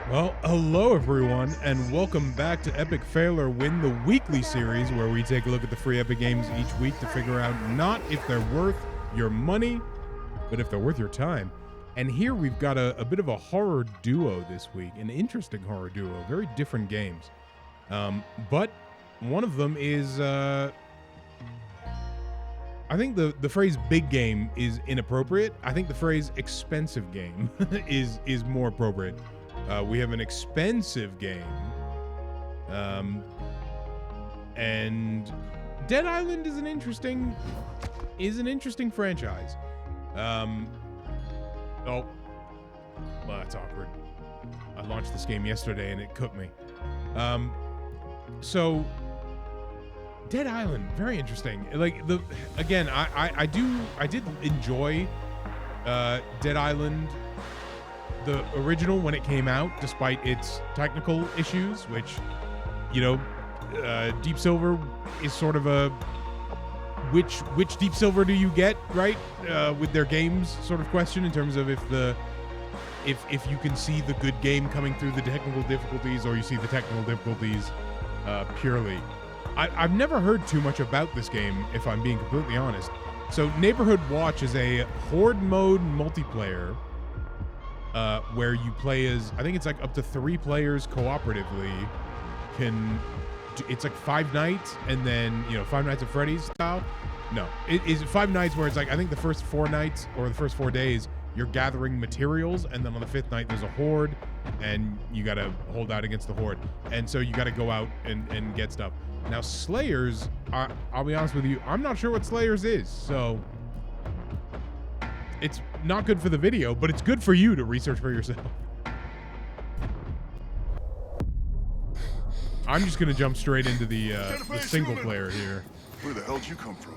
Well, hello everyone, and welcome back to Epic Fail or Win, the weekly series where we take a look at the free Epic games each week to figure out not if they're worth your money, but if they're worth your time. And here we've got a bit of a horror duo this week, an interesting horror duo, very different games. But one of them is, I think the phrase big game is inappropriate. I think the phrase expensive game is more appropriate. We have an expensive game, and Dead Island is an interesting franchise. Oh, well, that's awkward. I launched this game yesterday and it cooked me. So Dead Island, very interesting. Like I did enjoy Dead Island, the original, when it came out, despite its technical issues, which, you know, Deep Silver is sort of a which Deep Silver do you get, right? With their games sort of question, in terms of if you can see the good game coming through the technical difficulties, or you see the technical difficulties purely. I've never heard too much about this game, if I'm being completely honest. So Neighborhood Watch is a horde mode multiplayer where you play as, I think it's like up to 3 players cooperatively. It's like 5 nights, and then, you know, 5 Nights at Freddy's style. No, it is 5 nights where it's like, I think the first 4 nights or the first 4 days you're gathering materials, and then on the 5th night there's a horde, and you got to hold out against the horde, and so you got to go out and get stuff. Now Slayers, I'll be honest with you, I'm not sure what Slayers is, so it's not good for the video, but it's good for you to research for yourself. I'm just gonna jump straight into the single player here. Where the hell did you come from?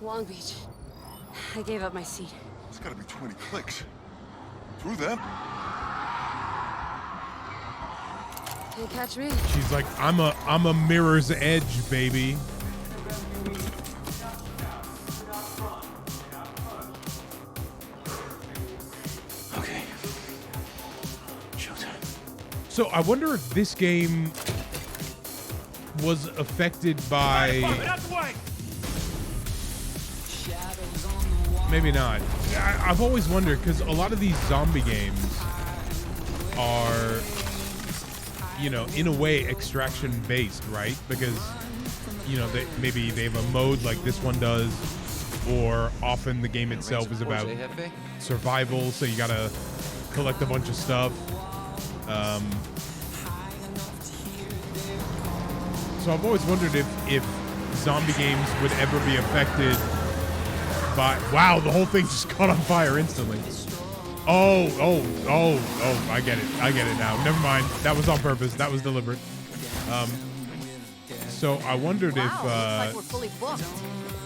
Long Beach. I gave up my seat. It's gotta be 20 clicks. Through them? Can't catch me. She's like, I'm a Mirror's Edge, baby. Okay. Showtime. So I wonder if this game was affected by... Maybe not. I've always wondered, because a lot of these zombie games are, you know, in a way extraction based, right? Because, you know, maybe they have a mode like this one does, or often the game itself is about survival, so you gotta collect a bunch of stuff. So I've always wondered if zombie games would ever be affected by... Wow, the whole thing just caught on fire instantly. Oh, I get it now. Never mind. That was on purpose. That was deliberate. So I wondered if looks like we're fully booked.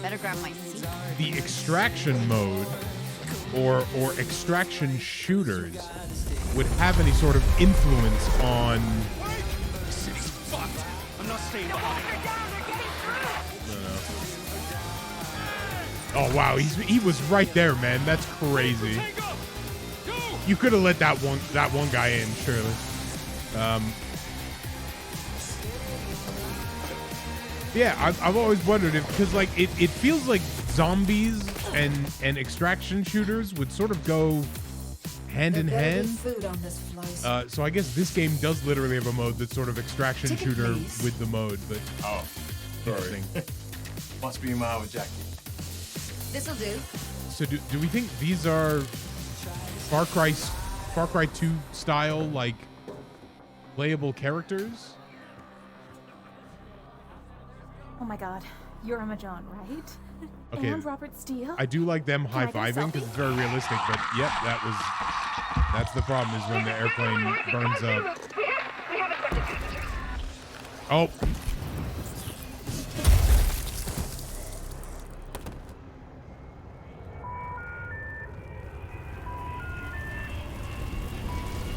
Better grab my seat. the extraction mode or extraction shooters would have any sort of influence on... I'm not staying behind. Oh wow, he was right there, man. That's crazy. You could have let that one guy in, surely. Yeah, I've always wondered if, because like it feels like zombies and extraction shooters would sort of go hand in hand. So I guess this game does literally have a mode that's sort of extraction shooter with the mode, but Sorry. Must be in my hour jacket. This'll do. So do we think these are Far Cry 2 style, like, playable characters? Oh my god, you're Emma John, right? Okay. And Robert Steele? I do like them Can I get a high-fiving because selfie? it's very realistic, but yep, that's the problem, is when the airplane burns up. Oh.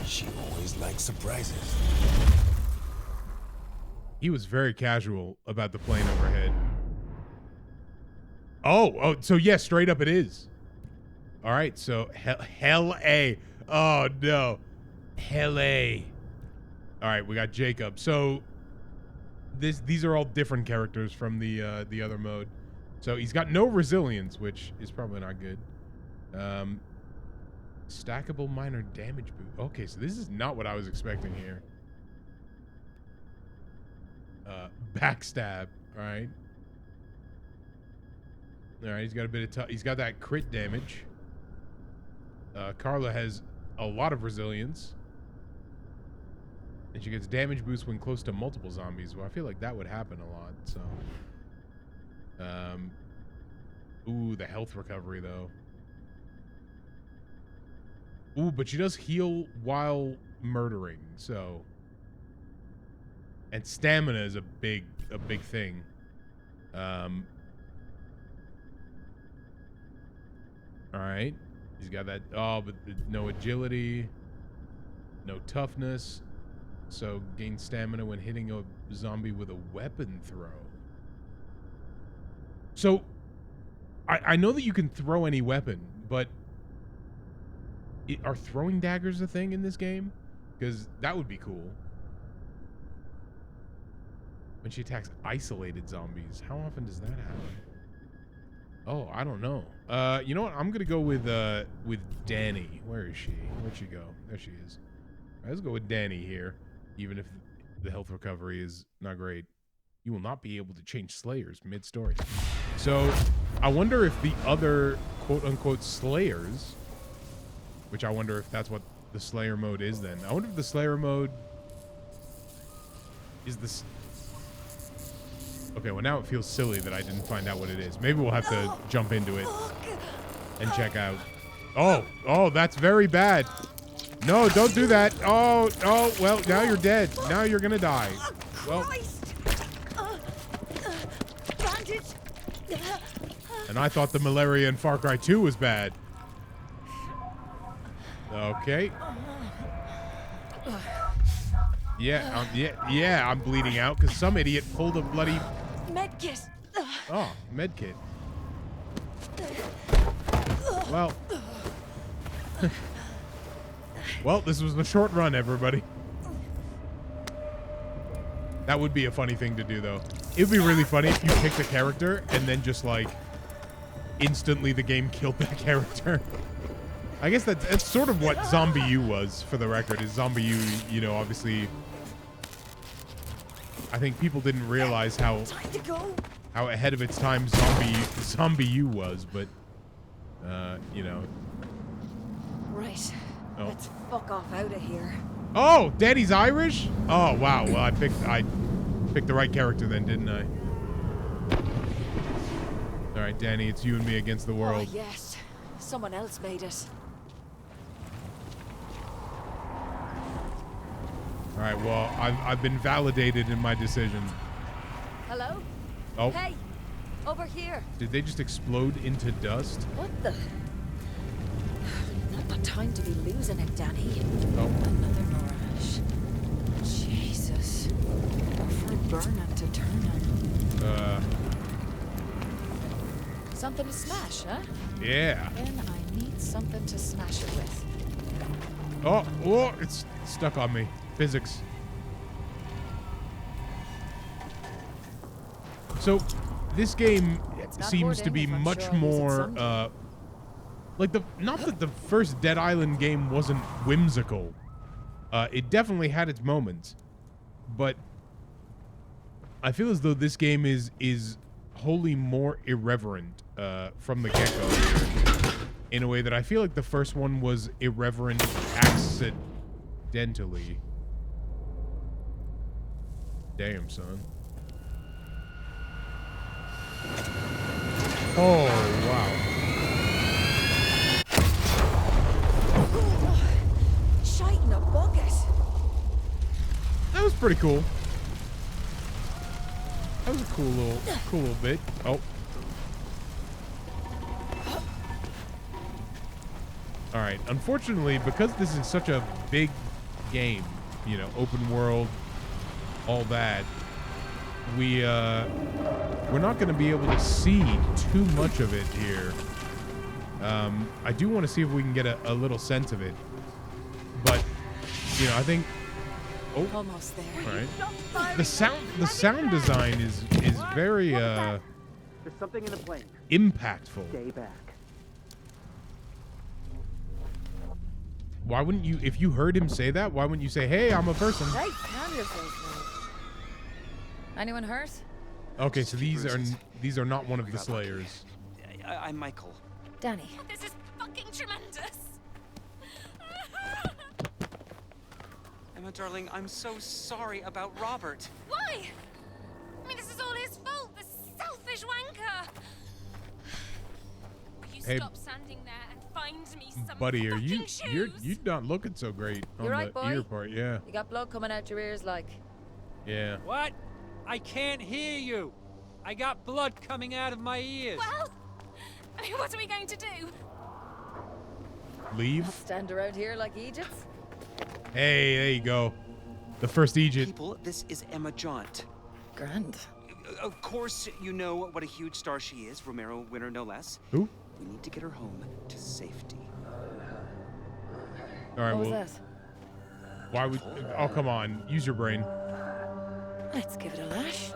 She always likes surprises. He was very casual about the plane overhead. Oh, so yeah, straight up it is. All right, so hell A. Oh no, hell A. All right, we got Jacob. So these are all different characters from the other mode. So he's got no resilience, which is probably not good. Stackable minor damage boot. Okay, so this is not what I was expecting here. Backstab. All right. All right, he's got a bit of he's got that crit damage. Carla has a lot of resilience. And she gets damage boost when close to multiple zombies. Well, I feel like that would happen a lot, so. Ooh, the health recovery, though. Ooh, but she does heal while murdering, so. And stamina is a big thing. All right. He's got that. Oh, but no agility, no toughness. So gain stamina when hitting a zombie with a weapon throw. So I know that you can throw any weapon, but are throwing daggers a thing in this game? Because that would be cool. When she attacks isolated zombies, how often does that happen? Oh, I don't know. You know what? I'm gonna go with Danny. Where is she? Where'd she go? There she is. All right, let's go with Danny here. Even if the health recovery is not great. You will not be able to change Slayers mid-story. So, I wonder if the other quote-unquote Slayers, which I wonder if that's what the Slayer mode is then. I wonder if the Slayer mode is this. Okay, well now it feels silly that I didn't find out what it is. Maybe we'll have to jump into it and check out. Oh, that's very bad. No, don't do that. Oh, well, now you're dead. Now you're gonna die. Well, and I thought the malaria in Far Cry 2 was bad. Okay. Yeah, I'm bleeding out because some idiot pulled a bloody Medkit. Oh, medkit. Well. Well, this was the short run, everybody. That would be a funny thing to do, though. It would be really funny if you picked a character and then just, like, instantly the game killed that character. I guess that's sort of what Zombie U was, for the record, is Zombie U, you know, obviously. I think people didn't realize how ahead of its time Zombie U was, but, you know. Right. Oh. Let's fuck off out of here. Oh, Daddy's Irish? Oh, wow. Well, I picked the right character then, didn't I? All right, Danny, it's you and me against the world. Oh, yes. Someone else made it. All right, well, I've been validated in my decision. Hello? Oh. Hey, over here. Did they just explode into dust? What the? Not time to be losing it, Danny. Oh. Another Norash. Jesus. Go for a burnout to turn on. Something to smash, huh? Yeah. Then I need something to smash it with. Oh, it's stuck on me. Physics. So, this game seems to be much more, like not that the first Dead Island game wasn't whimsical. It definitely had its moments, but I feel as though this game is wholly more irreverent from the get-go, in a way that I feel like the first one was irreverent accidentally. Damn, son. Oh, wow. Shite in a bucket. That was pretty cool. That was a cool little bit. Oh. All right. Unfortunately, because this is such a big game, you know, open world, all that, we're not going to be able to see too much of it here. I do want to see if we can get a little sense of it, but you know, I think Oh, Almost there. all right. The sound design is very There's something in the plane. impactful. Stay back. Why wouldn't you, if you heard him say that, why wouldn't you say, hey, I'm a person? Hey, calm yourself now. Anyone hurt? Okay, so these are not one of the Slayers. I'm Michael. Danny. This is fucking tremendous. Emma, darling, I'm so sorry about Robert. Why? I mean, this is all his fault. The selfish wanker. Will you Hey, stop standing there and find me some buddy, are fucking you shoes? you're not looking so great on You right, the boy? ear part. Yeah, You got blood coming out your ears like. yeah. What? I can't hear you. I got blood coming out of my ears. Well, I mean, what are we going to do? Leave. Stand around here like Egypts? Hey, there you go. The first Egypt. People, this is Emma Jaunt. Grand. Of course, you know what a huge star she is. Romero winner, no less. Who? We need to get her home to safety. All right. What was Well, that? why would? Oh, come on. Use your brain. Let's give it a lash.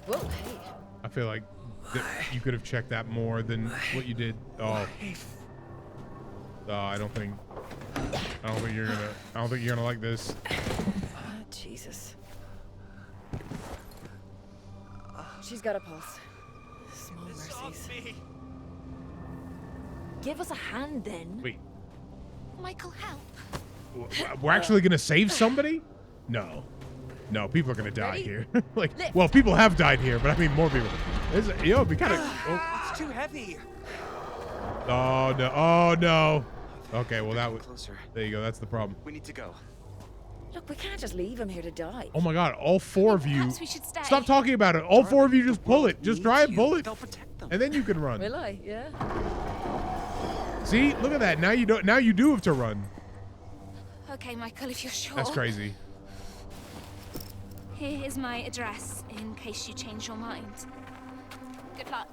Whoa, hey. I feel like you could have checked that more than what you did. Oh. I don't think you're gonna like this. Ah, Jesus. She's got a pulse. Small mercies. Give us a hand then. Wait, Michael, help. we're actually gonna save somebody? No, people are gonna die Ready? here. Like, Lift. well, people have died here, but I mean more people. It'd be kind of. Oh. It's too heavy. Oh no! Oh no! Okay, well that was. Closer. There you go. That's the problem. We need to go. Look, we can't just leave him here to die. Oh my God! All four of you. Perhaps we should stay. Stop talking about it. All four of you just pull it. Just try and pull it, They'll protect them. and then you can run. Will I? Yeah. See, look at that. Now you don't. Now you do have to run. Okay, Michael, if you're sure. That's crazy. Here is my address in case you change your mind. Good luck.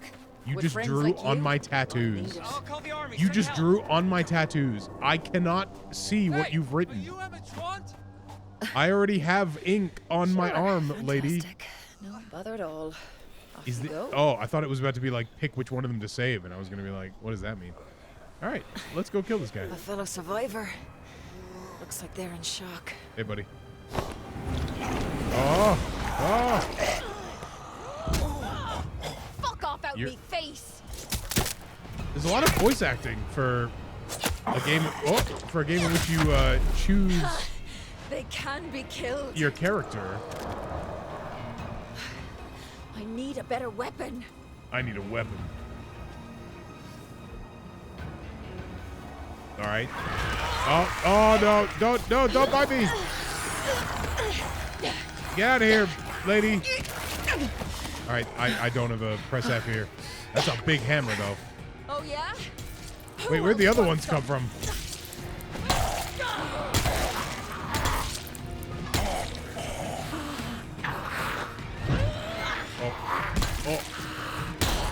You With just friends drew like on you? my tattoos. I'll call the army. You Send just help. drew on my tattoos. I cannot see what you've Are written. you Emma Jaunt? I already have ink on my Sure, arm, lady. fantastic. No bother at all. Off Is you the, go. oh, I thought it was about to be like pick which one of them to save, and I was gonna be like, what does that mean? All right, let's go kill this guy. A fellow survivor. Looks like they're in shock. Hey, buddy. Oh, Fuck off out You're- me face. there's a lot of voice acting for a game. Oh, for a game in which you choose They can be killed. your character. I need a better weapon. I need a weapon. All right. Oh no! Don't bite me! Get out of here, lady. All right, I don't have a press F here. That's a big hammer, though. Oh yeah? Wait, where'd the other ones come from? Oh.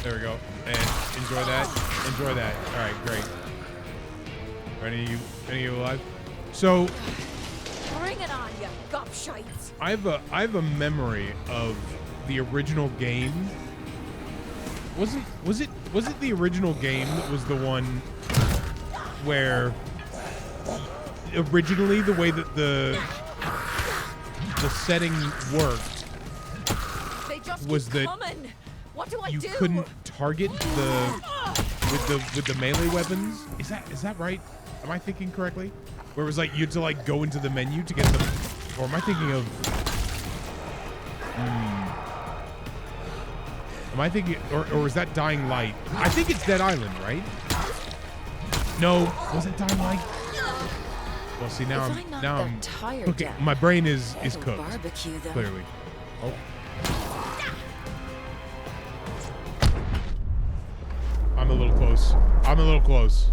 There we go. And enjoy that. Enjoy that. All right, great. Are any of you alive? So Bring it on, you gobshites. I have a memory of the original game. Was it the original game that was the one where originally the way that the setting worked They just was keep that coming. What do I you do? couldn't target with the melee weapons? Is that right? Am I thinking correctly? Where it was like you had to like go into the menu to get them, or am I thinking of? Am I thinking, or is that Dying Light? I think it's Dead Island, right? No, was it Dying Light? Well, see now If I'm not now that I'm tired, okay. Dad, My brain is I'll cooked Barbecue them. clearly. Oh. I'm a little close. I'm a little close.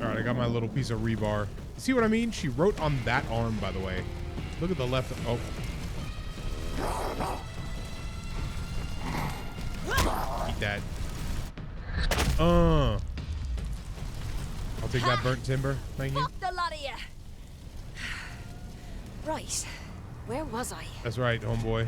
All right, I got my little piece of rebar. See what I mean? She wrote on that arm, by the way. Look at the left. Oh. Eat that. I'll take that burnt timber. Thank you. Fuck the lot of you. Right. Where was I? That's right, homeboy.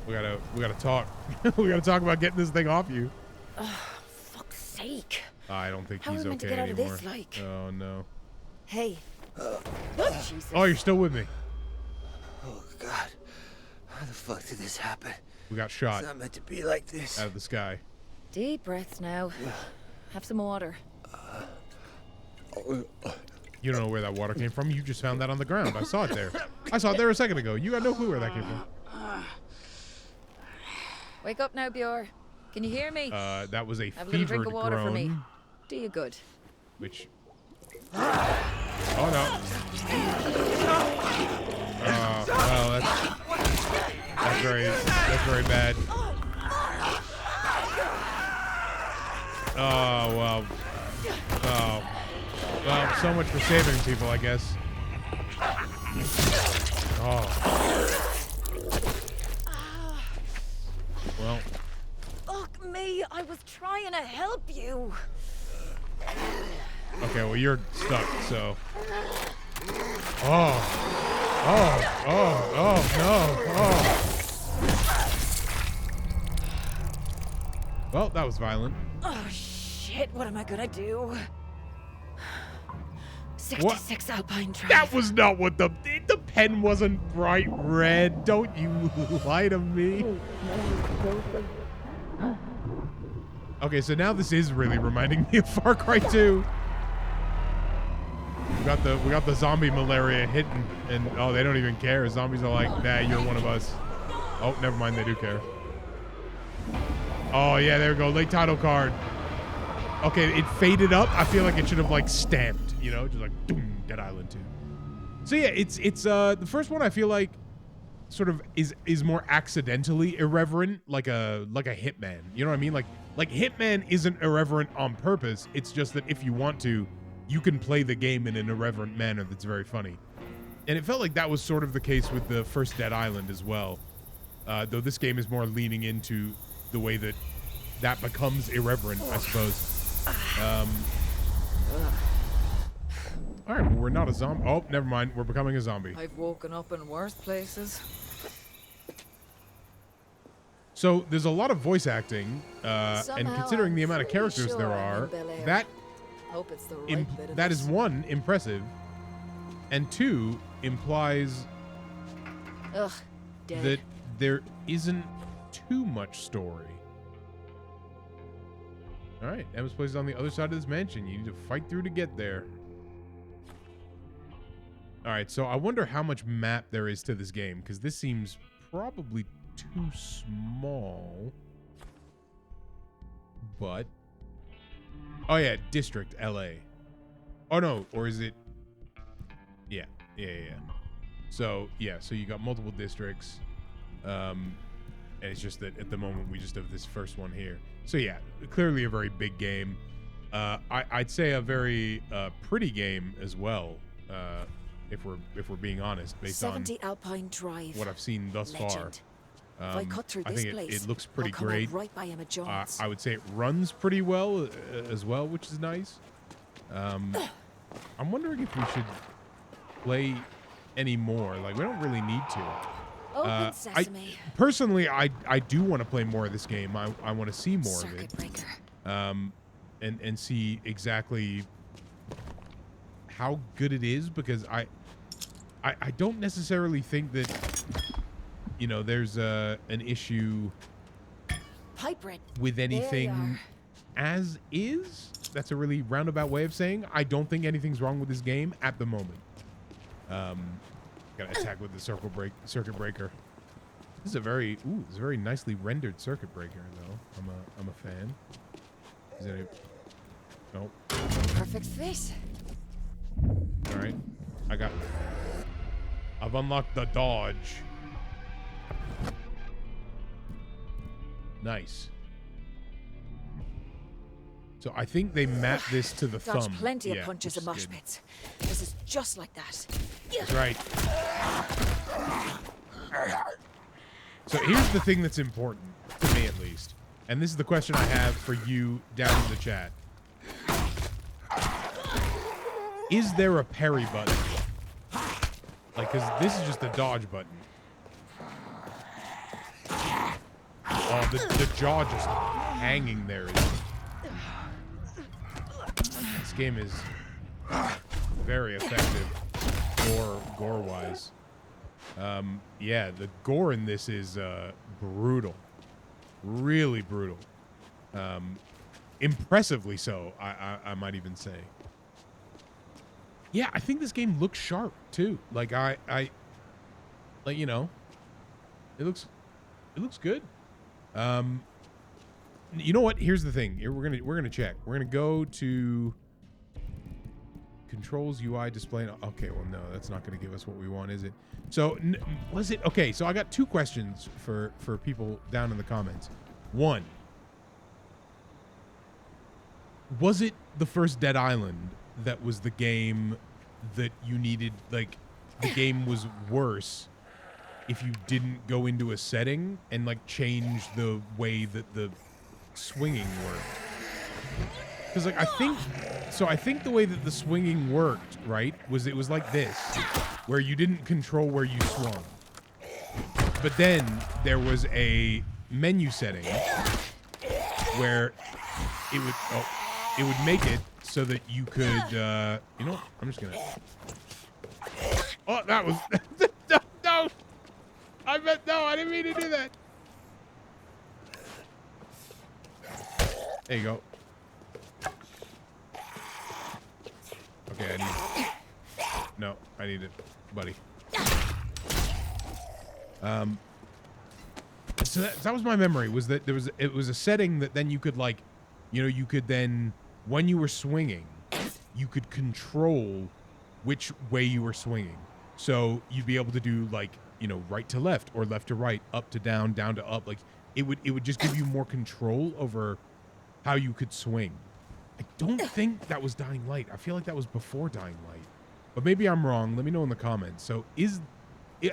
We gotta talk. We gotta talk about getting this thing off you. Fuck's sake. I don't think How he's are we meant to okay get out of anymore. this, like? Oh no. Hey. Jesus. Oh, you're still with me. Oh, God. How the fuck did this happen? We got shot It's not meant to be like this. out of the sky. Deep breaths now. Have some water. You don't know where that water came from. You just found that on the ground. I saw it there. I saw it there a second ago. You got no clue where that came from. Wake up now, Bjor. Can you hear me? That was a Have a little drink fevered of water for me. groan, Do you good. which. Oh no. Well, that's very bad. Oh well. Oh. Well, so much for saving people, I guess. Oh. Well. Fuck me. I was trying to help you. Okay, well you're stuck, so. Oh no. Oh. Well, that was violent. Oh, shit. What am I gonna do? 66 Alpine Drive. That was not what the pen wasn't bright red. Don't you lie to me. Okay, so now this is really reminding me of Far Cry 2. We got the zombie malaria hitting, and oh, they don't even care. Zombies are like, nah, you're one of us. Oh, never mind, they do care. Oh yeah, there we go. Late title card. Okay, it faded up. I feel like it should have like stamped, you know, just like doom, Dead Island 2. So yeah, it's the first one I feel like sort of is more accidentally irreverent, like a Hitman. You know what I mean? Like Hitman isn't irreverent on purpose. It's just that if you want to, you can play the game in an irreverent manner that's very funny. And it felt like that was sort of the case with the first Dead Island as well. Though this game is more leaning into the way that becomes irreverent, I suppose. All right, well, we're not a zombie. Oh, never mind. We're becoming a zombie. I've woken up in worse places. So there's a lot of voice acting, and Somehow considering the I'm amount of pretty characters sure there I'm in are, Bel Air. that Hope it's the right bit of that it. is one, impressive, and two, implies Ugh, dead. that there isn't too much story. All right, Emma's place is on the other side of this mansion. You need to fight through to get there. All right, so I wonder how much map there is to this game, because this seems probably too small. But oh yeah, District LA. Oh no, or is it? Yeah. So yeah, so you got multiple districts, and it's just that at the moment we just have this first one here. So yeah, clearly a very big game. I'd say a very pretty game as well. If we're being honest, based on 70 Alpine Drive. what I've seen thus far. Legend. If I cut through I this think place, it looks pretty I'll come great. out right by Emma Jones. I would say it runs pretty well as well, which is nice. I'm wondering if we should play any more. Like, we don't really need to. Open sesame. Personally, I do want to play more of this game. I want to see more Circuit of it. breaker. And see exactly how good it is, because I don't necessarily think that, you know, there's an issue Pipe wrench. with There you anything are. as is. That's a really roundabout way of saying I don't think anything's wrong with this game at the moment. Gotta attack with the circuit breaker. This is a very nicely rendered circuit breaker though. I'm a fan. Is it a nope. Perfect fit. All right. I've unlocked the dodge. Nice. So I think they map this to the Dodged thumb. plenty Yeah, of punches which and is mosh good. pits. This is just like that. That's right. So here's the thing that's important, to me at least. And this is the question I have for you down in the chat. Is there a parry button? Like, because this is just the dodge button. Oh, the jaw just hanging there. This game is very effective gore-wise. Yeah, the gore in this is brutal. Really brutal. Impressively so, I might even say. Yeah, I think this game looks sharp too. Like like, you know, it looks good. You know what? Here's the thing. Here we're gonna check. We're gonna go to controls, UI, display. Okay, well no, that's not gonna give us what we want, is it? So was it okay? So I got two questions for people down in the comments. One, was it the first Dead Island that was the game that you needed? Like, the game was worse if you didn't go into a setting and like change the way that the swinging worked. Because like I think the way that the swinging worked, right, was it was like this, where you didn't control where you swung. But then there was a menu setting where it would make it so that you could you know what? I'm just gonna. Oh, that was no. I bet no. I didn't mean to do that. There you go. Okay, I need. No, I need it, buddy. So that was my memory. Was that it was a setting that then you could like, you know, you could then when you were swinging, you could control which way you were swinging. So you'd be able to do like, you know, right to left or left to right, up to down, down to up. Like it would just give you more control over how you could swing. I don't think that was Dying Light. I feel like that was before Dying Light, but maybe I'm wrong. Let me know in the comments. So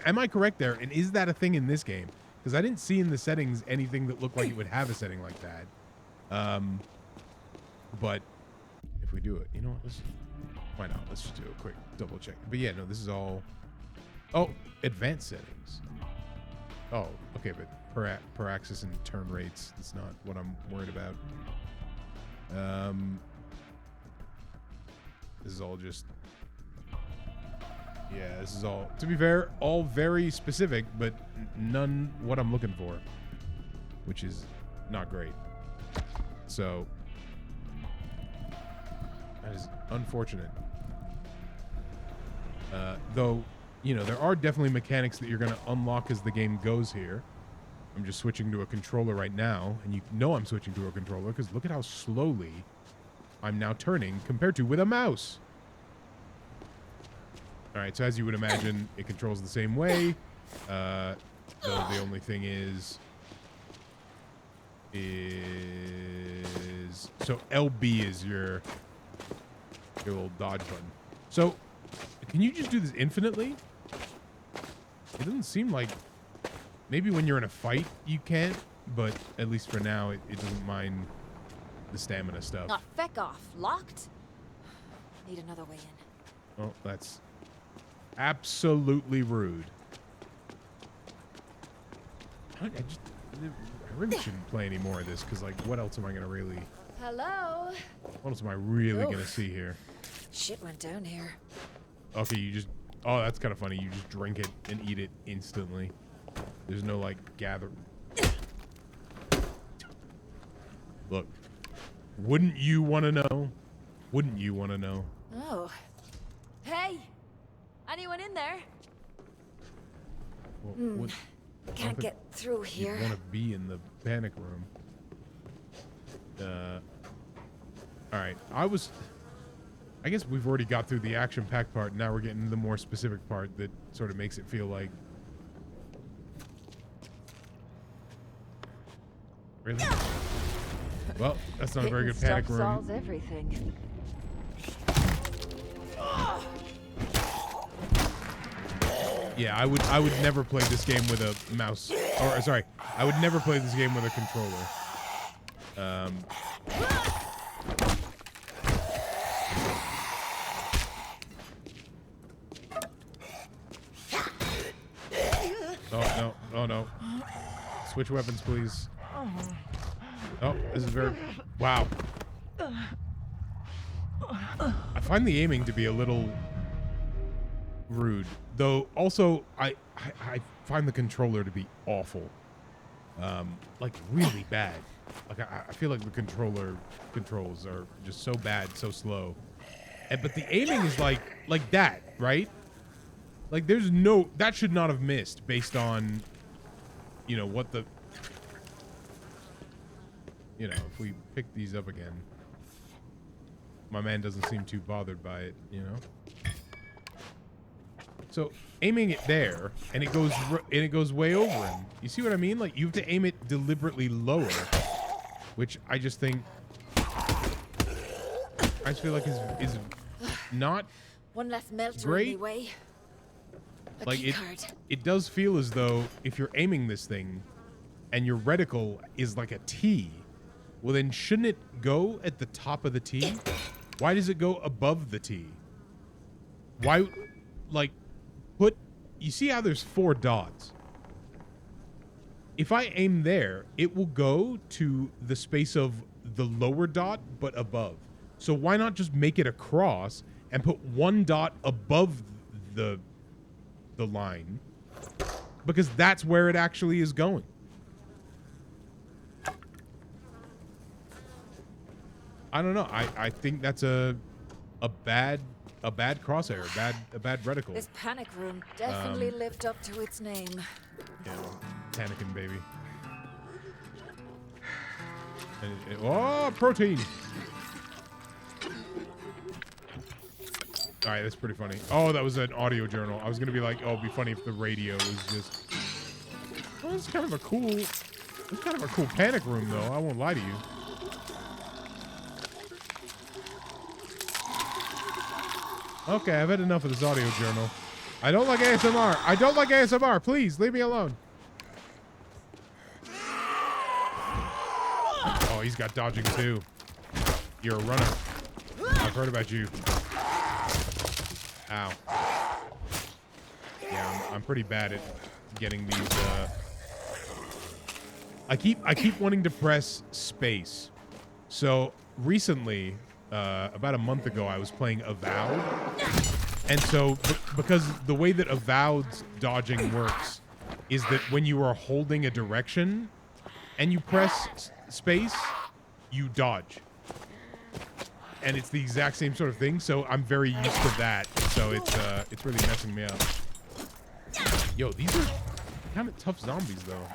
am I correct there? And is that a thing in this game? Because I didn't see in the settings anything that looked like it would have a setting like that. But if we do it, you know what? Why not? Let's just do a quick double check. But yeah, no, this is all. Oh, advanced settings. Oh, okay, but per axis and turn rates. That's not what I'm worried about. This is all just. Yeah, this is all, to be fair, all very specific, but none what I'm looking for, which is not great. So, that is unfortunate. Though, you know, there are definitely mechanics that you're going to unlock as the game goes here. I'm just switching to a controller right now, and you know I'm switching to a controller because look at how slowly I'm now turning compared to with a mouse. All right, so as you would imagine, it controls the same way. Though the only thing is so LB is your little dodge button. So can you just do this infinitely? It doesn't seem like. Maybe when you're in a fight you can't, but at least for now it doesn't mind the stamina stuff. Not feck off. Locked? Need another way in. Oh, that's absolutely rude. I really shouldn't play any more of this because, like, what else am I gonna really? Hello. What else am I really gonna see here? Shit went down here. Okay, you just. Oh, that's kind of funny. You just drink it and eat it instantly. There's no like gather. Look, wouldn't you want to know? Wouldn't you want to know? Oh. Hey. Anyone in there? Well, Can't get through here. You want to be in the panic room. All right. I guess we've already got through the action-packed part. Now we're getting to the more specific part that sort of makes it feel like. Really? Well, that's not a very good panic room. Solves everything. Yeah, I would never play this game with a mouse. Or sorry, I would never play this game with a controller. Oh, no. Oh, no. Switch weapons, please. Oh, this is very... Wow. I find the aiming to be a little rude. Though, also, I find the controller to be awful. Like, really bad. Like, I feel like the controls are just so bad, so slow. But the aiming is like that, right? Like, there's no... That should not have missed based on, you know, what the... You know, if we pick these up again. My man doesn't seem too bothered by it, you know? So, aiming it there, and it goes way over him. You see what I mean? Like, you have to aim it deliberately lower. Which I just think... I just feel like is not One less melter great. anyway. Like it does feel as though if you're aiming this thing and your reticle is like a T, well then shouldn't it go at the top of the T? Why does it go above the T? Why, like, you see how there's 4 dots? If I aim there, it will go to the space of the lower dot, but above. So why not just make it a cross and put 1 dot above the line? Because that's where it actually is going. I don't know. I think that's a bad crosshair, a bad reticle. This panic room definitely lived up to its name. Yeah, panicking, baby. Oh, protein! All right, that's pretty funny. Oh, that was an audio journal. I was gonna be like, oh, it'd be funny if the radio was just... Well, it's kind of a cool panic room, though. I won't lie to you. Okay, I've had enough of this audio journal. I don't like ASMR. I don't like ASMR. Please, leave me alone. Oh, he's got dodging, too. You're a runner. I've heard about you. Ow. Yeah, I'm pretty bad at getting these, I keep wanting to press space. So, recently... about a month ago, I was playing Avowed. And so, because the way that Avowed's dodging works is that when you are holding a direction and you press space, you dodge. And it's the exact same sort of thing, so I'm very used to that. So it's really messing me up. Yo, these are kind of tough zombies, though.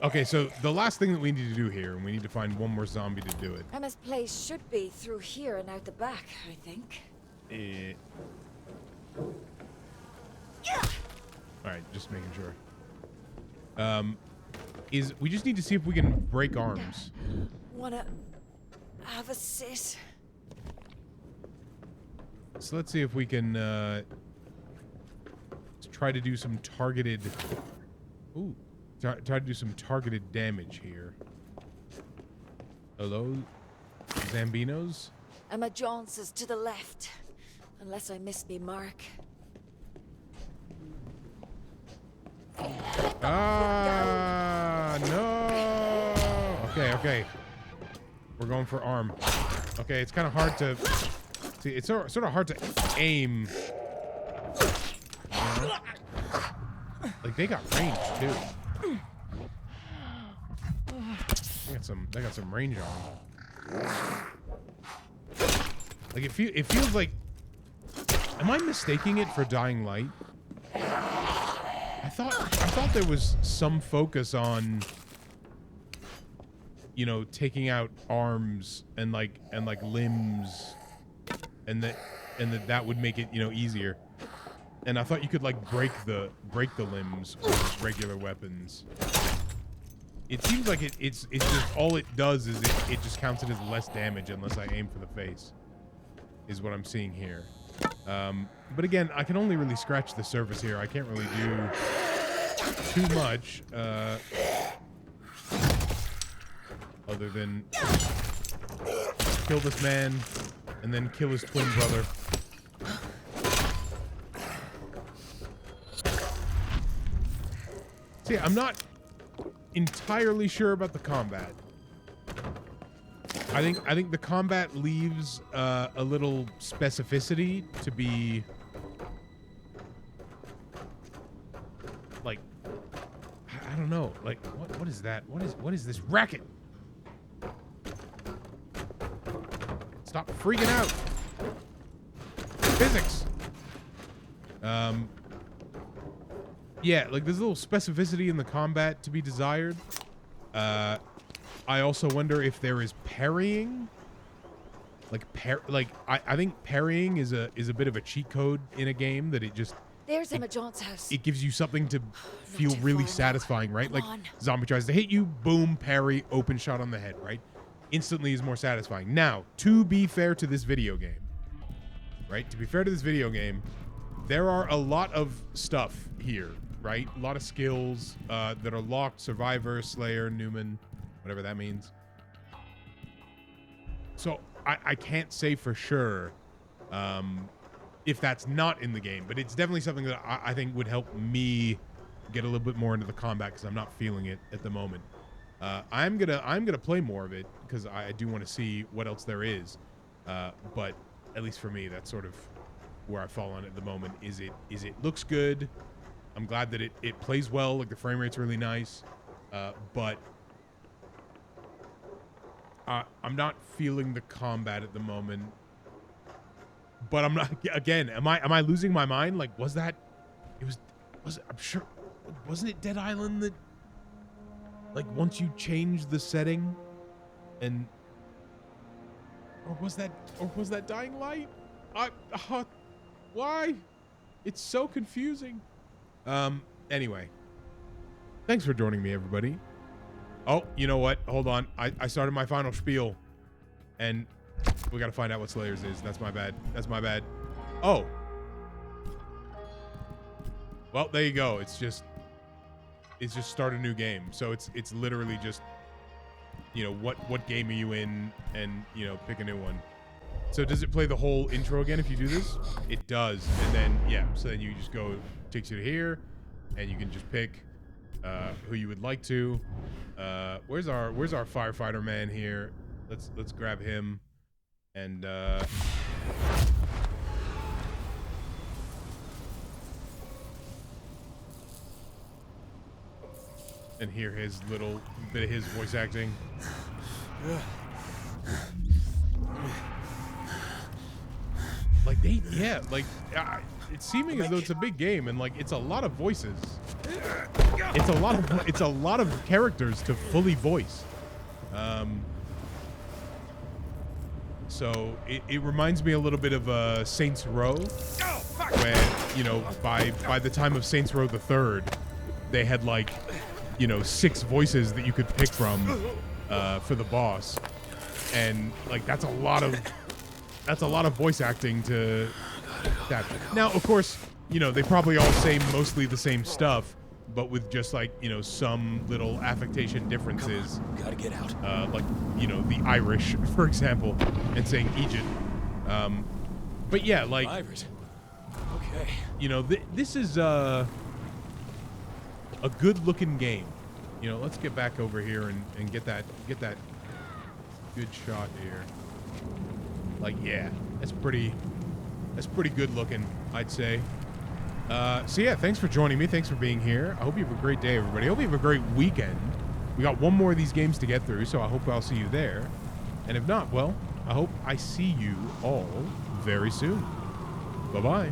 Okay, so the last thing that we need to do here, and we need to find one more zombie to do it. Emma's place should be through here and out the back, I think. All right, just making sure. We just need to see if we can break arms. Wanna have a sit? So let's see if we can try to do some targeted... Ooh. Try to do some targeted damage here. Hello, Zambinos? Emma Jones is to the left, unless I missed me mark. Ah, no. Okay. We're going for arm. Okay, it's kind of hard to see. It's sort of hard to aim. You know? Like they got range too. They got some range on. Like it feels like. Am I mistaking it for Dying Light? I thought there was some focus on, you know, taking out arms and like limbs, and that would make it, you know, easier. And I thought you could like break the limbs with regular weapons. It seems like it's just all it does is it, it just counts it as less damage unless I aim for the face, is what I'm seeing here. But again, I can only really scratch the surface here. I can't really do too much other than kill this man and then kill his twin brother. See, I'm not entirely sure about the combat. I think the combat leaves a little specificity to be like, I don't know, like what is that? What is this racket? Stop freaking out. Physics. Yeah, like there's a little specificity in the combat to be desired. I also wonder if there is parrying. I think parrying is a bit of a cheat code in a game that There's Emma John's house. it gives you something to feel too really far now. satisfying, right? Come Like on. zombie tries to hit you, boom, parry, open shot on the head, right? Instantly is more satisfying. Now, to be fair to this video game, right? To be fair to this video game, there are a lot of stuff here, right? A lot of skills that are locked: Survivor, Slayer, Newman, whatever that means. So I can't say for sure if that's not in the game, but it's definitely something that I think would help me get a little bit more into the combat because I'm not feeling it at the moment. I'm gonna play more of it because I do want to see what else there is. But at least for me, that's sort of where I fall on it at the moment. Is it looks good. I'm glad that it plays well. Like the frame rate's really nice, but I'm not feeling the combat at the moment. But I'm not. Again, am I losing my mind? Like, was that? I'm sure. Wasn't it Dead Island that? Like once you change the setting, and or was that Dying Light? Why? It's so confusing. Anyway, thanks for joining me, everybody. Oh, you know what? Hold on. I started my final spiel, and we got to find out what Slayers is. That's my bad. That's my bad. Oh. Well, there you go. It's just start a new game. So it's literally just, you know, what game are you in, and, you know, pick a new one. So does it play the whole intro again if you do this? It does. And then, yeah, so then you just go, takes you to here, and you can just pick who you would like to. Where's our firefighter man here? Let's grab him. And and hear his little bit of his voice acting. Like it's seeming as though it's a big game, and like it's a lot of voices. It's a lot of characters to fully voice. So it reminds me a little bit of Saints Row, where, you know, by the time of Saints Row the Third, they had like, you know, 6 voices that you could pick from for the boss, and like that's a lot of voice acting to that. Now, of course, you know, they probably all say mostly the same stuff, but with just like, you know, some little affectation differences. Gotta get out. Like, you know, the Irish, for example, and saying Egypt. But yeah, like, Irish. Okay. you know, this is a good-looking game. You know, let's get back over here and get that good shot here. Like, yeah, that's pretty good looking, I'd say. So yeah, thanks for joining me. Thanks for being here. I hope you have a great day, everybody. I hope you have a great weekend. We got one more of these games to get through, so I hope I'll see you there. And if not, well, I hope I see you all very soon. Bye-bye.